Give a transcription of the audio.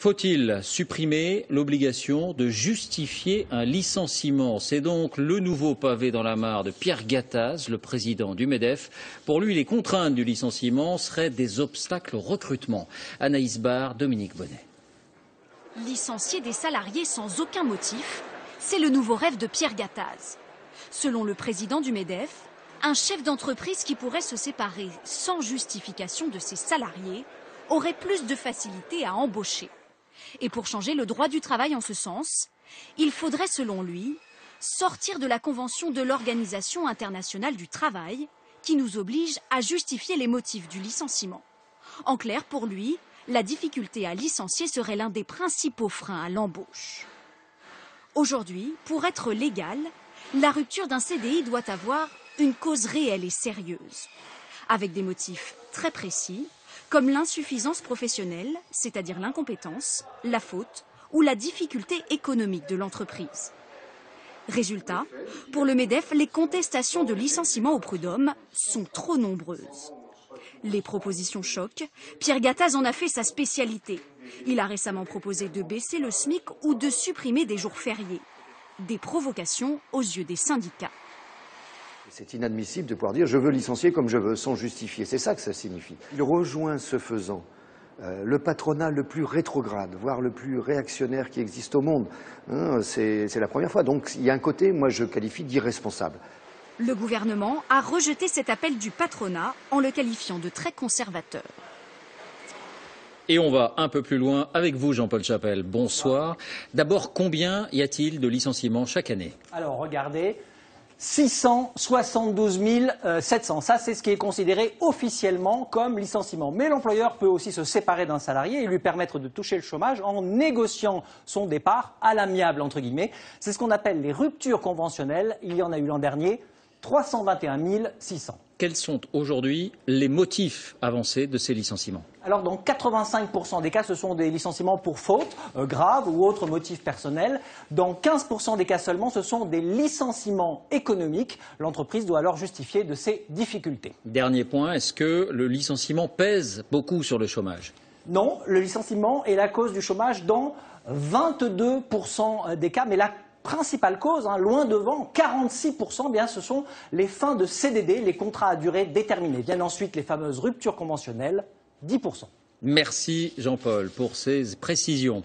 Faut-il supprimer l'obligation de justifier un licenciement? C'est donc le nouveau pavé dans la mare de Pierre Gattaz, le président du MEDEF. Pour lui, les contraintes du licenciement seraient des obstacles au recrutement. Anaïs Barre, Dominique Bonnet. Licencier des salariés sans aucun motif, c'est le nouveau rêve de Pierre Gattaz. Selon le président du MEDEF, un chef d'entreprise qui pourrait se séparer sans justification de ses salariés aurait plus de facilité à embaucher. Et pour changer le droit du travail en ce sens, il faudrait, selon lui, sortir de la Convention de l'Organisation internationale du travail, qui nous oblige à justifier les motifs du licenciement. En clair, pour lui, la difficulté à licencier serait l'un des principaux freins à l'embauche. Aujourd'hui, pour être légale, la rupture d'un CDI doit avoir une cause réelle et sérieuse, avec des motifs très précis, comme l'insuffisance professionnelle, c'est-à-dire l'incompétence, la faute ou la difficulté économique de l'entreprise. Résultat, pour le MEDEF, les contestations de licenciement au prud'homme sont trop nombreuses. Les propositions choquent. Pierre Gattaz en a fait sa spécialité. Il a récemment proposé de baisser le SMIC ou de supprimer des jours fériés. Des provocations aux yeux des syndicats. C'est inadmissible de pouvoir dire « je veux licencier comme je veux » sans justifier. C'est ça que ça signifie. Il rejoint, ce faisant, le patronat le plus rétrograde, voire le plus réactionnaire qui existe au monde. C'est la première fois. Donc il y a un côté, moi je qualifie d'irresponsable. Le gouvernement a rejeté cet appel du patronat en le qualifiant de très conservateur. Et on va un peu plus loin avec vous, Jean-Paul Chapelle. Bonsoir. D'abord, combien y a-t-il de licenciements chaque année? Alors regardez. 672 700. Ça, c'est ce qui est considéré officiellement comme licenciement. Mais l'employeur peut aussi se séparer d'un salarié et lui permettre de toucher le chômage en négociant son départ à l'amiable, entre guillemets. C'est ce qu'on appelle les ruptures conventionnelles. Il y en a eu l'an dernier 321 600. Quels sont aujourd'hui les motifs avancés de ces licenciements? Alors dans 85% des cas, ce sont des licenciements pour faute grave ou autres motifs personnels. Dans 15% des cas seulement, ce sont des licenciements économiques. L'entreprise doit alors justifier de ses difficultés. Dernier point, est-ce que le licenciement pèse beaucoup sur le chômage? Non, le licenciement est la cause du chômage dans 22% des cas, mais la principale cause, loin devant, 46%, bien, ce sont les fins de CDD, les contrats à durée déterminée. Viennent ensuite les fameuses ruptures conventionnelles, 10%. Merci Jean-Paul pour ces précisions.